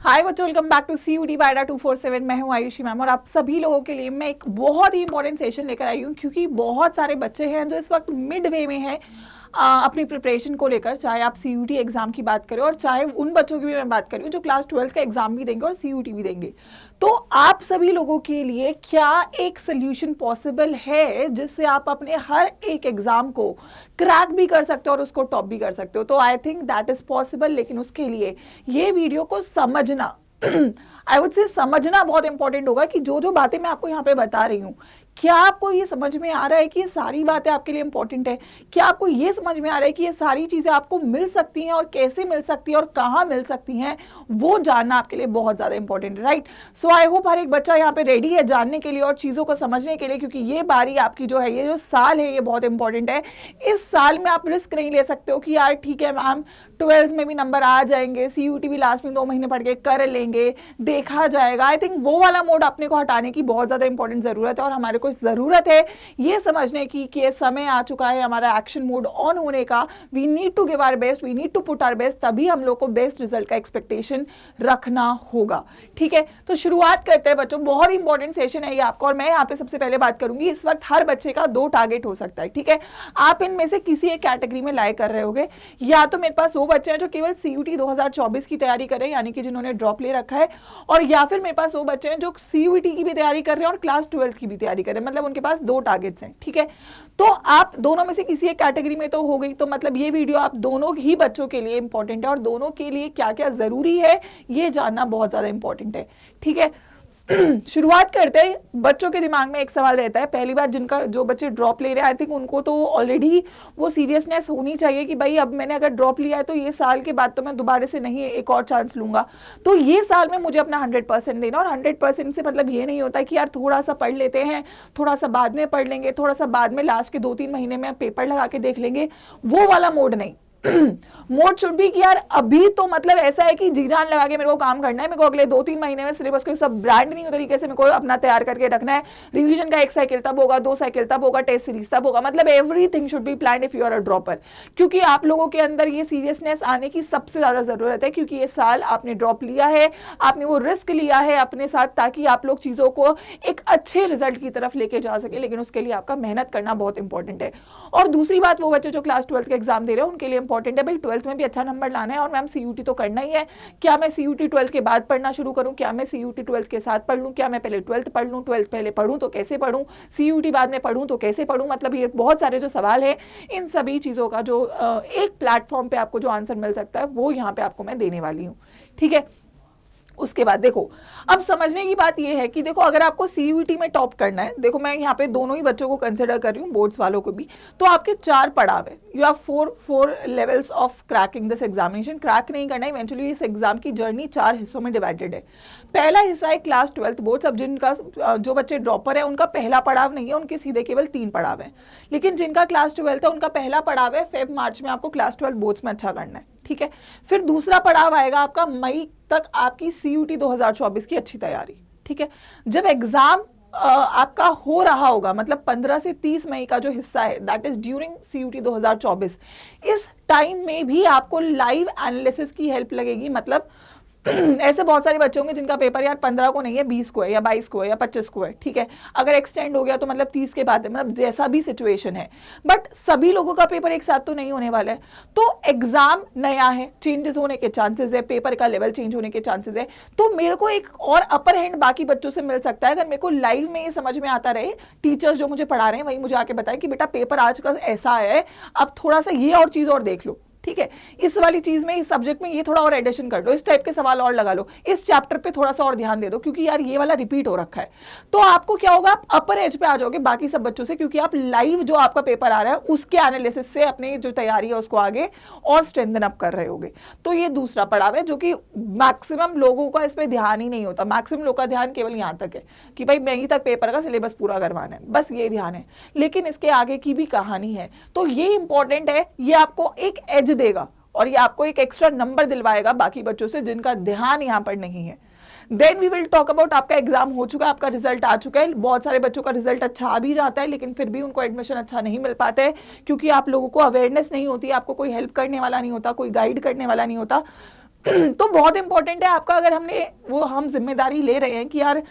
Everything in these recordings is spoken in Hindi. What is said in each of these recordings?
हाय बच्चों, वेलकम बैक टू CUET बायडा 247। मैं हूं आयुषी मैम और आप सभी लोगों के लिए मैं एक बहुत ही इंपॉर्टेंट सेशन लेकर आई हूं, क्योंकि बहुत सारे बच्चे हैं जो इस वक्त मिड वे में हैं अपनी प्रिपरेशन को लेकर। चाहे आप CUET एग्जाम की बात करें और चाहे उन बच्चों की भी मैं बात करूं जो क्लास 12 का एग्जाम भी देंगे और CUET भी देंगे। तो आप सभी लोगों के लिए क्या एक सोल्यूशन पॉसिबल है जिससे आप अपने हर एक एग्जाम को क्रैक भी कर सकते हो और उसको टॉप भी कर सकते हो? तो I think that is possible, लेकिन उसके लिए ये वीडियो को समझना आई वुड से समझना बहुत इंपॉर्टेंट होगा कि जो जो बातें मैं आपको यहाँ पे बता रही हूँ, क्या आपको ये समझ में आ रहा है कि ये सारी बातें आपके लिए इंपॉर्टेंट है? क्या आपको ये समझ में आ रहा है कि ये सारी चीजें आपको मिल सकती हैं और कैसे मिल सकती है और कहाँ मिल सकती हैं? वो जानना आपके लिए बहुत ज्यादा इंपॉर्टेंट है, राइट? सो आई होप हर एक बच्चा यहाँ पे रेडी है जानने के लिए और चीजों को समझने के लिए, क्योंकि ये बारी आपकी जो है, ये जो साल है, ये बहुत इंपॉर्टेंट है। इस साल में आप रिस्क नहीं ले सकते हो कि यार ठीक है मैम 12th में भी नंबर आ जाएंगे, CUET भी लास्ट में 2 महीने पढ़ के कर लेंगे, देखा जाएगा। आई थिंक वो वाला मोड अपने को हटाने की बहुत ज्यादा इंपॉर्टेंट जरूरत है और हमारे को जरूरत है ये समझने की कि ये समय आ चुका है हमारा एक्शन मोड ऑन होने का। We need to give our best, we need to put our best, तभी हम लोग को बेस्ट रिजल्ट का एक्सपेक्टेशन रखना होगा। ठीक है, तो शुरुआत करते हैं बच्चों। बहुत इंपॉर्टेंट सेशन है ये आपका और मैं यहाँ पे सबसे पहले बात करूंगी। इस वक्त हर बच्चे का 2 टारगेट हो सकता है, ठीक है? आप इनमें से किसी एक कैटेगरी में लाइक कर रहे होगे, या तो मेरे पास वो बच्चे हैं जो केवल CUET 2024 की तैयारी कर रहे हैं, यानी कि जिन्होंने ड्रॉप ले रखा है, और या फिर मेरे पास वो बच्चे हैं जो CUET की भी तैयारी कर रहे हैं और क्लास 12 की भी तैयारी कर रहे हैं। मतलब उनके पास 2 टारगेट्स हैं, ठीक है? तो आप दोनों में से किसी एक कैटेगरी में तो हो गई, तो मतलब ये वीडियो आप दोनों ही बच्चों के लिए इंपॉर्टेंट है और दोनों के लिए क्या क्या जरूरी है ये जानना बहुत ज्यादा इंपॉर्टेंट है, ठीक है? शुरुआत करते हैं। बच्चों के दिमाग में एक सवाल रहता है, पहली बात, जो बच्चे ड्रॉप ले रहे हैं, आई थिंक उनको तो ऑलरेडी वो सीरियसनेस होनी चाहिए कि भाई अब मैंने अगर ड्रॉप लिया है तो ये साल के बाद तो मैं दोबारा से नहीं एक और चांस लूंगा, तो ये साल में मुझे अपना 100% देना। और 100% से मतलब ये नहीं होता कि यार थोड़ा सा पढ़ लेते हैं, थोड़ा सा बाद में पढ़ लेंगे, थोड़ा सा बाद में लास्ट के 2-3 महीने में पेपर लगा के देख लेंगे, वो वाला मोड नहीं। मोड शुड भी कि यार अभी तो मतलब ऐसा है कि जी जान लगा के मेरे को काम करना है, मेरे को अगले 2-3 महीने में सिलेबस को सब ब्रांड नहीं तरीके से मेरे को अपना तैयार करके रखना है। रिवीजन का 1 साइकिल तब होगा, 2 साइकिल तब होगा, टेस्ट सीरीज तब होगा। मतलब everything should be planned if you are a dropper, क्योंकि आप लोगों के अंदर ये सीरियसनेस आने की सबसे ज्यादा जरूरत है, क्योंकि ये साल आपने ड्रॉप लिया है, आपने वो रिस्क लिया है अपने साथ, ताकि आप लोग चीजों को एक अच्छे रिजल्ट की तरफ लेके जा सके। लेकिन उसके लिए आपका मेहनत करना बहुत इंपॉर्टेंट है। और दूसरी बात, वो बच्चे जो क्लास 12 के एग्जाम दे रहे हैं उनके लिए इंपॉर्टेंट है भाई 12th में भी अच्छा नंबर लाना है और मैम CUET तो करना ही है। क्या मैं CUET 12th के बाद पढ़ना शुरू करूं? क्या मैं CUET 12th के साथ पढ़ लूं? क्या मैं पहले 12th पढ़ लूं? 12th पहले पढ़ूं तो कैसे पढ़ूं? CUET बाद में पढ़ूं तो कैसे पढ़ूं? मतलब ये बहुत सारे जो सवाल है, इन सभी चीजों का जो एक प्लेटफॉर्म पे आपको जो आंसर मिल सकता है वो यहाँ पे आपको मैं देने वाली हूँ, ठीक है? उसके बाद देखो, अब समझने की बात यह है कि देखो अगर आपको CUET में टॉप करना है, देखो मैं यहाँ पे दोनों ही बच्चों को कंसिडर कर रही हूँ, बोर्ड्स वालों को भी, तो आपके 4 पड़ाव है। You have 4 levels of cracking this examination. Crack नहीं करना है, इवेंचुअली इस एग्जाम की जर्नी 4 हिस्सों में डिवाइडेड है। पहला हिस्सा है क्लास 12 बोर्ड्स। अब जिनका जो बच्चे ड्रॉपर है उनका पहला पड़ाव नहीं है, उनके सीधे केवल 3 पड़ाव है। लेकिन जिनका क्लास 12 है उनका पहला पड़ाव है Feb-March में आपको क्लास 12 बोर्ड्स में अच्छा करना है, ठीक है? फिर दूसरा पड़ाव आएगा आपका मई तक आपकी CUET 2024 की अच्छी तैयारी, ठीक है? जब एग्जाम आपका हो रहा होगा, मतलब 15 से 30 मई का जो हिस्सा है, दैट इज ड्यूरिंग CUET 2024, इस टाइम में भी आपको लाइव एनालिसिस की हेल्प लगेगी। मतलब ऐसे बहुत सारे बच्चे होंगे जिनका पेपर यार 15 को नहीं है, 20 को है या 22 को है या 25 को है, ठीक है? अगर एक्सटेंड हो गया तो मतलब 30 के बाद है, मतलब जैसा भी सिचुएशन है, बट सभी लोगों का पेपर एक साथ तो नहीं होने वाला है। तो एग्जाम नया है, चेंजेस होने के चांसेस है, पेपर का लेवल चेंज होने के चांसेस है, तो मेरे को एक और अपर हैंड बाकी बच्चों से मिल सकता है अगर मेरे को लाइव में ये समझ में आता रहे, टीचर्स जो मुझे पढ़ा रहे हैं वही मुझे आके बताएं कि बेटा पेपर आज का ऐसा है, अब थोड़ा सा ये और चीज और देख लो, ठीक है? इस वाली चीज में, इस सब्जेक्ट में ये थोड़ा और एडिशन कर लो, इस टाइप के सवाल और लगा लो, इस चैप्टर पे थोड़ा सा और ध्यान दे दो, क्योंकि यार ये वाला रिपीट हो रखा है। तो आपको क्या होगा, आप अपर एज पे आ जाओगे बाकी सब बच्चों से, क्योंकि आप लाइव जो आपका पेपर आ रहा है उसके एनालिसिस से अपनी जो तैयारी है उसको आगे और स्ट्रेंथन अप कर रहे होगे। तो ये दूसरा पड़ाव है जो कि मैक्सिमम लोगों का इस पर ध्यान ही नहीं होता। मैक्सिमम लोग का ध्यान केवल यहाँ तक है कि भाई मई तक पेपर का सिलेबस पूरा करवाना है, बस ये ध्यान है। लेकिन इसके आगे की भी कहानी है, तो ये इंपॉर्टेंट है, ये आपको एक एज देगा और ये आपको एक एक्स्ट्रा नंबर दिलवाएगा बाकी बच्चों से जिनका ध्यान यहाँ पर नहीं है। Then we will talk about, आपका एग्जाम हो चुका है, आपका रिजल्ट आ चुका है, बहुत सारे बच्चों का रिजल्ट अच्छा आ भी जाता है लेकिन फिर भी उनको एडमिशन अच्छा नहीं मिल पाता है, क्योंकि आप लोगों को अवेयरनेस नहीं होती, आपको कोई हेल्प करने वाला नहीं होता, कोई गाइड करने वाला नहीं होता। तो बहुत इंपॉर्टेंट है आपका, अगर हम जिम्मेदारी ले रहे हैं कि यार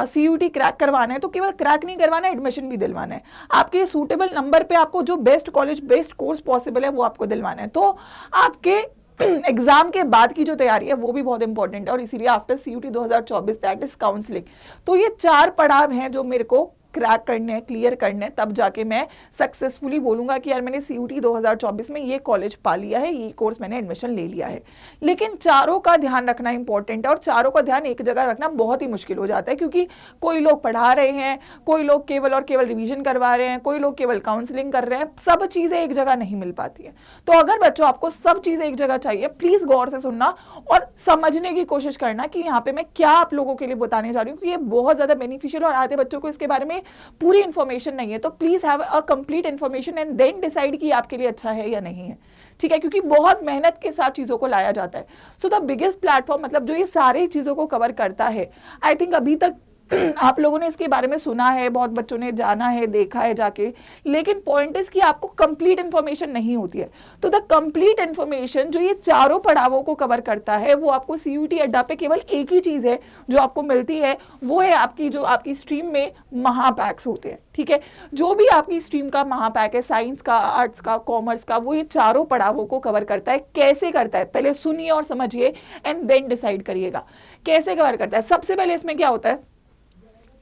CUT क्रैक करवाना है, तो केवल क्रैक नहीं करवाना है, एडमिशन भी दिलवाना है। आपके सूटेबल नंबर पे आपको जो best college best course possible है वो आपको दिलवाना है। तो आपके एग्जाम के बाद की जो तैयारी है वो भी बहुत इंपॉर्टेंट है, और इसीलिए after CUT 2024 that is counselling. तो ये 4 पड़ाव हैं जो मेरे को क्रैक करने हैं, क्लियर करने हैं, तब जाके मैं सक्सेसफुली बोलूंगा कि यार मैंने CUT 2024 में ये कॉलेज पा लिया है, ये कोर्स मैंने एडमिशन ले लिया है। लेकिन चारों का ध्यान रखना इंपॉर्टेंट है, और चारों का ध्यान एक जगह रखना बहुत ही मुश्किल हो जाता है, क्योंकि कोई लोग पढ़ा रहे हैं, कोई लोग केवल और केवल रिवीजन करवा रहे हैं, कोई लोग केवल काउंसलिंग कर रहे हैं, सब चीजें एक जगह नहीं मिल पाती है। तो अगर बच्चों आपको सब चीजें एक जगह चाहिए, प्लीज गौर से सुनना और समझने की कोशिश करना कि यहाँ पे मैं क्या आप लोगों के लिए बताने जा रही हूँ, कि ये बहुत ज्यादा बेनिफिशियल, और आधे बच्चों को इसके बारे में पूरी इंफॉर्मेशन नहीं है। तो please have a complete information and then decide कि आपके लिए अच्छा है या नहीं है, ठीक है, क्योंकि बहुत मेहनत के साथ चीजों को लाया जाता है। सो द बिगेस्ट प्लेटफॉर्म, मतलब जो ये सारी चीजों को कवर करता है, आई थिंक अभी तक आप लोगों ने इसके बारे में सुना है, बहुत बच्चों ने जाना है, देखा है जाके, लेकिन पॉइंट इज कि आपको कंप्लीट इंफॉर्मेशन नहीं होती है। तो द कंप्लीट इंफॉर्मेशन जो ये चारों पड़ावों को कवर करता है, वो आपको CUT अड्डा पे केवल एक ही चीज है जो आपको मिलती है, वो है आपकी जो आपकी स्ट्रीम में महापैक्स होते हैं, ठीक है। जो भी आपकी स्ट्रीम का महापैक है, साइंस का, आर्ट्स का, कॉमर्स का, वो ये चारों पड़ावों को कवर करता है। कैसे करता है, पहले सुनिए और समझिए एंड देन डिसाइड करिएगा कैसे कवर करता है। सबसे पहले इसमें क्या होता है,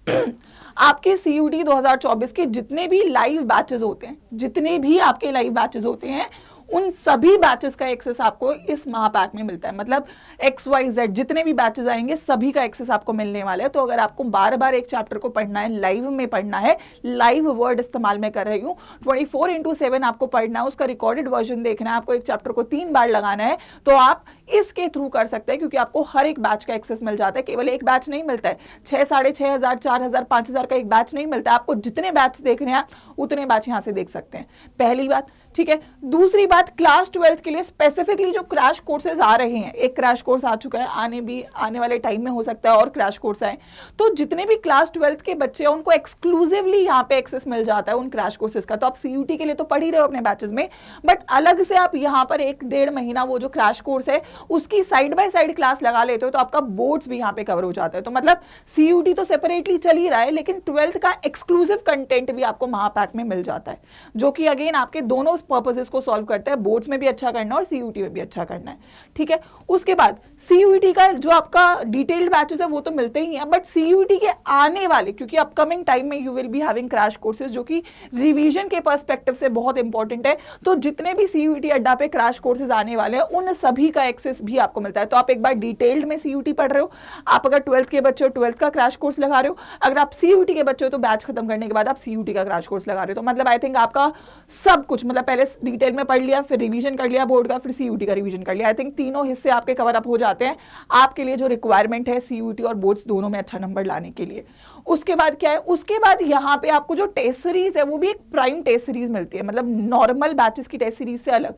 आपके CUT 2024 के जितने भी लाइव बैचेस होते हैं, जितने भी आपके लाइव बैचेस होते हैं, उन सभी बैचेस का एक्सेस आपको इस महापैक में मिलता है। मतलब XYZ जितने भी बैचेस आएंगे सभी का एक्सेस आपको मिलने वाला है। तो अगर आपको बार बार एक चैप्टर को पढ़ना है, लाइव में पढ़ना है, लाइव वर्ड इस्तेमाल में कर रही हूँ, 24/7 आपको पढ़ना है, उसका रिकॉर्डेड वर्जन देखना है, आपको एक चैप्टर को 3 बार लगाना है, तो आप इसके थ्रू कर सकते हैं, क्योंकि आपको हर एक बैच का एक्सेस मिल जाता है। केवल एक बैच नहीं मिलता है, 6, 6,500, 4,000, 5,000 का एक बैच नहीं मिलता है। आपको जितने बैच देखने हैं उतने बैच यहाँ से देख सकते हैं, पहली बात, ठीक है। दूसरी बात, क्लास 12 के लिए स्पेसिफिकली जो क्रैश कोर्सेज आ रहे हैं, एक क्रैश कोर्स आ चुका है, आने वाले टाइम में हो सकता है और क्रैश कोर्स आए, तो जितने भी क्लास 12 के बच्चे हैं उनको एक्सक्लूसिवली यहाँ पे एक्सेस मिल जाता है उन क्रैश कोर्सेज का। तो आप CUT के लिए तो पढ़ ही रहे हो अपने बैचेस में, बट अलग से आप यहाँ पर 1-1.5 महीना वो जो क्रैश कोर्स है उसकी साइड बाय साइड क्लास लगा लेते हो, तो आपका बोर्ड्स भी यहाँ पे कवर हो जाता है। तो मतलब CUT तो सेपरेटली चल ही रहा है, लेकिन 12th का एक्सक्लूसिव कंटेंट भी आपको महापैक में मिल जाता है, जो कि अगेन आपके दोनों पर्पसेस को सॉल्व करता है। बोर्ड्स में भी अच्छा करना है और CUT में भी अच्छा करना है, ठीक है। उसके बाद CUT का जो आपका डिटेल्ड बैचेस है वो तो मिलते ही हैं, बट CUT के आने वाले, क्योंकि अपकमिंग टाइम में you will be having crash courses जो कि रिवीजन के पर्सपेक्टिव से बहुत इंपॉर्टेंट है। तो जितने भी CUT अड्डा पे क्रैश कोर्सेज आने वाले हैं उन सभी का एक्सेस भी आपको मिलता है। तो आप एक बार डिटेल्ड में CUT पढ़ रहे हो, आप अगर 12th के बच्चे हो 12th का क्रैश कोर्स लगा रहे हो, अगर आप CUT के बच्चे हो तो बैच खत्म करने के बाद आप CUT का क्रैश कोर्स लगा रहे हो। तो मतलब आई थिंक आपका सब कुछ, मतलब पहले डिटेल में पढ़ लिया, फिर रिवीजन कर लिया बोर्ड का, फिर CUT का रिवीजन कर लिया। आई थिंक तीनों हिस्से आपके कवर अप हो जाते हैं आपके लिए जो रिक्वायरमेंट है CUT और बोर्ड्स दोनों में अच्छा नंबर लाने के लिए। उसके बाद क्या है, उसके बाद यहाँ पे आपको जो टेस्ट सीरीज है वो भी एक प्राइम टेस्ट सीरीज मिलती है। मतलब नॉर्मल बैचेस की टेस्ट सीरीज से अलग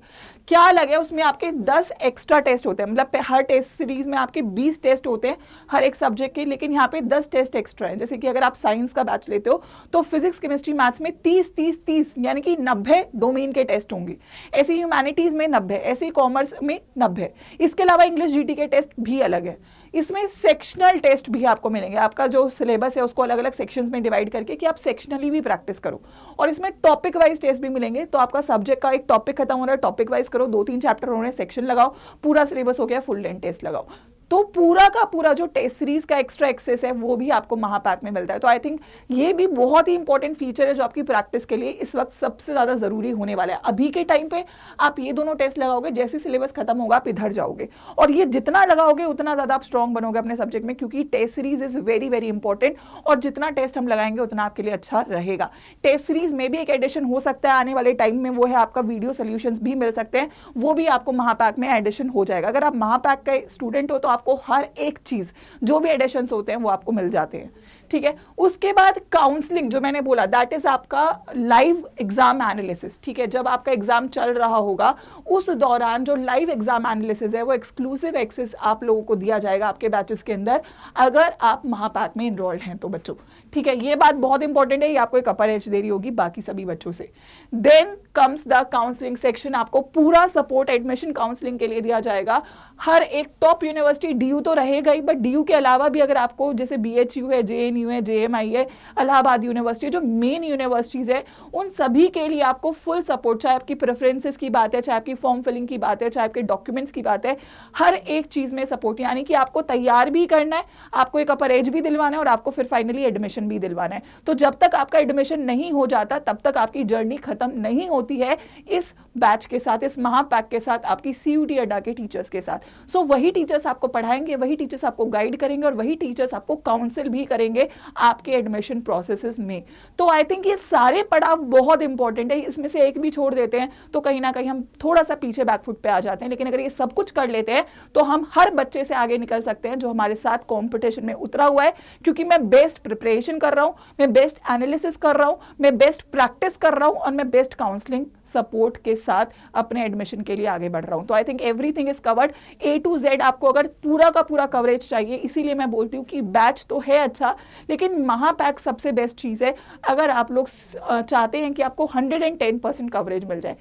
क्या अलग है, उसमें आपके 10 एक्स्ट्रा टेस्ट होते हैं। मतलब हर टेस्ट सीरीज में आपके 20 टेस्ट होते हैं हर एक सब्जेक्ट के, लेकिन यहाँ पे 10 टेस्ट एक्स्ट्रा है। जैसे कि अगर आप साइंस का बैच लेते हो तो फिजिक्स, केमिस्ट्री, मैथ्स में 30 यानी कि 90 डोमेन के टेस्ट होंगे। ऐसे ह्यूमैनिटीज में 90, ऐसे कॉमर्स में 90। इसके अलावा इंग्लिश GT के टेस्ट भी अलग है। इसमें सेक्शनल टेस्ट भी आपको मिलेंगे, आपका जो सिलेबस है उसको अलग अलग सेक्शंस में डिवाइड करके कि आप सेक्शनली भी प्रैक्टिस करो। और इसमें टॉपिक वाइज टेस्ट भी मिलेंगे। तो आपका सब्जेक्ट का एक टॉपिक खत्म हो रहा है, टॉपिक वाइज करो, 2-3 चैप्टर हो रहे हैं, सेक्शन लगाओ, पूरा सिलेबस हो गया, फुल लेंथ टेस्ट लगाओ। तो पूरा का पूरा जो टेस्ट सीरीज का एक्स्ट्रा एक्सेस है वो भी आपको महापैक में मिलता है। तो आई थिंक ये भी बहुत ही इंपॉर्टेंट फीचर है जो आपकी प्रैक्टिस के लिए इस वक्त सबसे ज्यादा जरूरी होने वाला है। अभी के टाइम पे आप ये दोनों टेस्ट लगाओगे, जैसे सिलेबस खत्म होगा आप इधर जाओगे, और ये जितना लगाओगे उतना ज्यादा आप स्ट्रॉन्ग बनोगे अपने सब्जेक्ट में, क्योंकि test series is very very important. और जितना टेस्ट हम लगाएंगे उतना आपके लिए अच्छा रहेगा। टेस्ट सीरीज में भी एक एडिशन हो सकता है आने वाले टाइम में, वो है आपका वीडियो सोल्यूशंस भी मिल सकते हैं, वो भी आपको महापैक में एडिशन हो जाएगा। अगर आप महापैक का स्टूडेंट हो तो आपको हर एक चीज जो भी एडिशंस होते हैं वो आपको मिल जाते हैं, ठीक है। उसके बाद काउंसलिंग जो मैंने बोला, दैट इज आपका लाइव एग्जाम एनालिसिस, ठीक है। जब आपका एग्जाम चल रहा होगा उस दौरान जो लाइव एग्जाम एनालिसिस है वो एक्सक्लूसिव एक्सेस आप लोगों को दिया जाएगा आपके बैचेस के अंदर, अगर आप महापैक में इनरोल्ड हैं तो बच्चों, ठीक है। ये बात बहुत इंपॉर्टेंट है, ये आपको एक अपर एज दे रही होगी बाकी सभी बच्चों से। Then comes the counselling section, आपको पूरा सपोर्ट एडमिशन काउंसलिंग के लिए दिया जाएगा। हर एक टॉप यूनिवर्सिटी, डीयू तो रहेगा ही, बट डीयू के अलावा भी अगर आपको जैसे बीएचयू है, जेएनयू है, जेएमआई है, इलाहाबाद यूनिवर्सिटी, जो मेन यूनिवर्सिटीज है, उन सभी के लिए आपको फुल सपोर्ट, चाहे आपकी प्रेफरेंसेस की बात है, चाहे आपकी फॉर्म फिलिंग की बात है, चाहे आपके डॉक्यूमेंट्स की बात है, हर एक चीज में सपोर्ट, यानी कि आपको तैयार भी करना है, आपको एक अपर एज भी दिलवाना है और आपको फिर फाइनली एडमिशन भी दिलवाना है। तो जब तक आपका एडमिशन नहीं हो जाता तब तक आपकी जर्नी खत्म नहीं होती है इस बैच के साथ, इस महापैक के साथ, आपकी सीयूटी अड्डा के टीचर्स के साथ। सो वही टीचर्स आपको पढ़ाएंगे, वही टीचर्स आपको गाइड करेंगे और वही टीचर्स आपको काउंसिल भी करेंगे आपके एडमिशन प्रोसेसेस में। तो आई थिंक ये सारे पड़ाव बहुत इंपॉर्टेंट है, इसमें से एक भी छोड़ देते हैं तो कहीं ना कहीं हम थोड़ा सा पीछे बैकफुट पे आ जाते हैं। लेकिन अगर ये सब कुछ कर लेते हैं तो हम हर बच्चे से आगे निकल सकते हैं जो हमारे साथ कॉम्पिटिशन में उतरा हुआ है, क्योंकि मैं बेस्ट प्रिपरेशन कर रहा हूं, मैं बेस्ट एनालिसिस कर रहा हूं, मैं बेस्ट प्रैक्टिस कर रहा हूं और मैं बेस्ट काउंसलिंग सपोर्ट के साथ अपने एडमिशन के लिए आगे बढ़ रहा हूं। तो I think everything is covered, A to Z आपको अगर पूरा का पूरा कवरेज चाहिए, इसीलिए मैं बोलती हूँ कि बैच तो है अच्छा, लेकिन महापैक सबसे बेस्ट चीज है अगर आप लोग चाहते हैं कि आपको 110% कवरेज मिल जाए।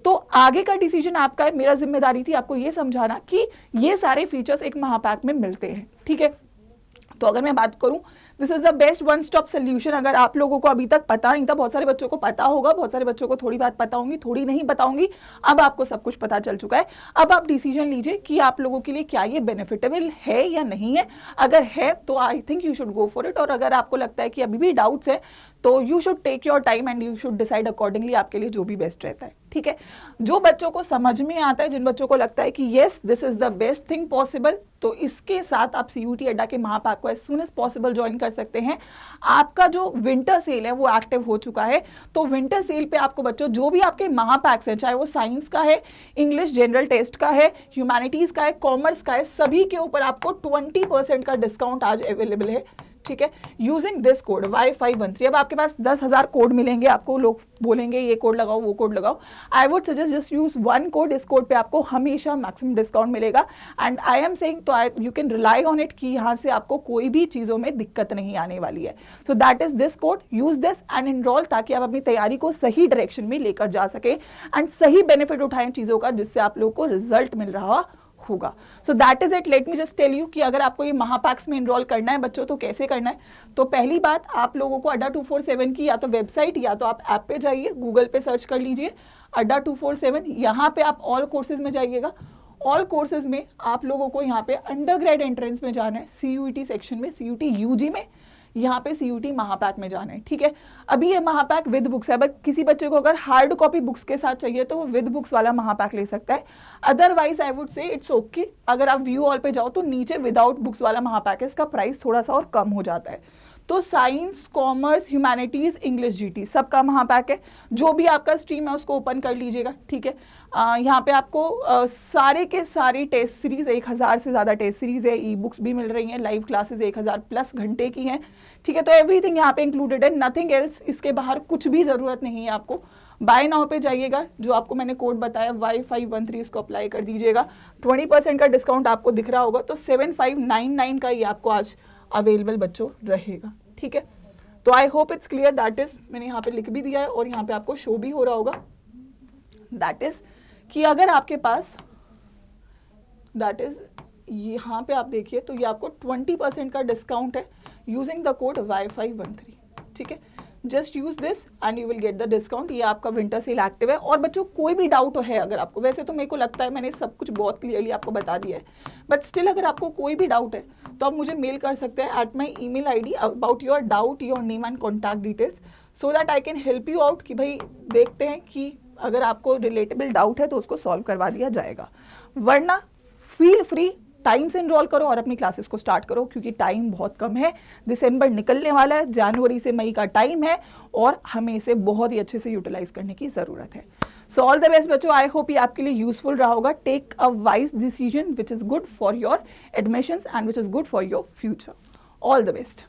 तो आगे का डिसीजन आपका है, मेरा जिम्मेदारी थी आपको ये समझाना कि ये सारे फीचर्स एक महापैक में मिलते हैं, ठीक है। तो अगर मैं बात करूं, this is the best one stop solution. अगर आप लोगों को अभी तक पता नहीं था, बहुत सारे बच्चों को पता होगा, बहुत सारे बच्चों को थोड़ी बात पता होंगी, थोड़ी नहीं पता होंगी, अब आपको सब कुछ पता चल चुका है। अब आप डिसीजन लीजिए कि आप लोगों के लिए क्या ये बेनिफिटेबल है या नहीं है। अगर है तो I think you should go for it, और अगर आपको लगता है कि अभी भी डाउट्स है तो you should take your time and you should decide accordingly आपके लिए जो भी बेस्ट रहता है, ठीक है। जो बच्चों को समझ में आता है, जिन बच्चों को लगता है कि yes this is the best thing possible, तो इसके साथ आप सीयूटी अड्डा के महापैक को as soon as possible join कर सकते हैं। आपका जो विंटर सेल है वो एक्टिव हो चुका है, तो विंटर सेल पे आपको बच्चों जो भी आपके महापैक्स हैं, चाहे वो साइंस का है, इंग्लिश जनरल टेस्ट का है, ह्यूमैनिटीज का है, कॉमर्स का है, सभी के ऊपर आपको 20% का डिस्काउंट आज अवेलेबल है, ठीक है, यूजिंग दिस कोड Y513। अब आपके पास 10,000 कोड मिलेंगे, आपको लोग बोलेंगे ये कोड लगाओ वो कोड लगाओ, I would suggest just use one code. इस कोड पे आपको हमेशा मैक्सिमम डिस्काउंट मिलेगा एंड आई एम सेइंग तो you can rely on it कि यहाँ से आपको कोई भी चीज़ों में दिक्कत नहीं आने वाली है। सो that is this code, use this and enrol, ताकि आप अपनी तैयारी को सही डायरेक्शन में लेकर जा सके एंड सही बेनिफिट उठाएं चीज़ों का, जिससे आप लोगों को रिजल्ट मिल रहा होगा। So that is it. Let me just tell you कि अगर आपको ये महापैक्स में इनरोल करना है बच्चों तो कैसे करना है। तो पहली बात, आप लोगों को अड्डा 247 की या तो वेबसाइट या तो आप ऐप पे जाइए, गूगल पे सर्च कर लीजिए अड्डा 247, यहाँ पे आप ऑल कोर्सेज में जाइएगा। ऑल कोर्सेज में आप लोगों को यहाँ पे अंडर ग्रेड एंट्रेंस में जाना है, सीयूटी सेक्शन में, सीयूटी यूजी में, यहाँ पे सीयूटी महापैक में जाना है, ठीक है। अभी ये महापैक विद बुक्स है, बट किसी बच्चे को अगर हार्ड कॉपी बुक्स के साथ चाहिए तो वो विद बुक्स वाला महापैक ले सकता है। Otherwise I would say it's okay, अगर आप व्यू ऑल पे जाओ तो नीचे विदाउट बुक्स वाला महापैक है, इसका प्राइस थोड़ा सा और कम हो जाता है। तो science, commerce, humanities, English, GT सबका महापैक है। जो भी आपका स्ट्रीम है उसको ओपन कर लीजिएगा, ठीक है। यहाँ पे आपको सारे के सारी टेस्ट सीरीज, 1000 से ज़्यादा टेस्ट सीरीज है, ई बुक्स भी मिल रही हैं, लाइव क्लासेस 1000+ घंटे की हैं, ठीक है। तो एवरीथिंग यहाँ पे इंक्लूडेड है, नथिंग एल्स, इसके बाहर कुछ भी ज़रूरत नहीं है आपको। बाय नाउ पे जाइएगा, जो आपको मैंने कोड बताया Y513, इसको अप्लाई कर दीजिएगा, 20% का डिस्काउंट आपको दिख रहा होगा, तो 7599 का ये आपको आज अवेलेबल बच्चों रहेगा, ठीक है। तो I hope it's clear, that is, मैंने यहाँ पे लिख भी दिया है और यहाँ पे आपको शो भी हो रहा होगा, दैट इज कि अगर आपके पास, दैट इज यहाँ पे आप देखिए तो ये आपको 20% का डिस्काउंट है यूजिंग द कोड Y513, ठीक है। Just use this and you will get the discount. ये आपका विंटर सेल एक्टिव है। और बच्चों कोई भी डाउट है अगर आपको, वैसे तो मेरे को लगता है मैंने सब कुछ बहुत क्लियरली आपको बता दिया है, बट स्टिल अगर आपको कोई भी डाउट है तो आप मुझे मेल कर सकते हैं at my email ID about your doubt, your name and contact details, so that I can help you out कि भाई देखते हैं कि अगर आपको रिलेटेबल डाउट है तो उसको सॉल्व करवा दिया जाएगा। वरना फील फ्री, टाइम से इनरोल करो और अपनी क्लासेस को स्टार्ट करो, क्योंकि टाइम बहुत कम है। दिसंबर निकलने वाला है, जनवरी से मई का टाइम है और हमें इसे बहुत ही अच्छे से यूटिलाइज करने की ज़रूरत है। सो ऑल द बेस्ट बच्चों, आई होप ये आपके लिए यूजफुल रहा होगा। Take a wise decision which is good for your admissions and which is good for your future. All the best.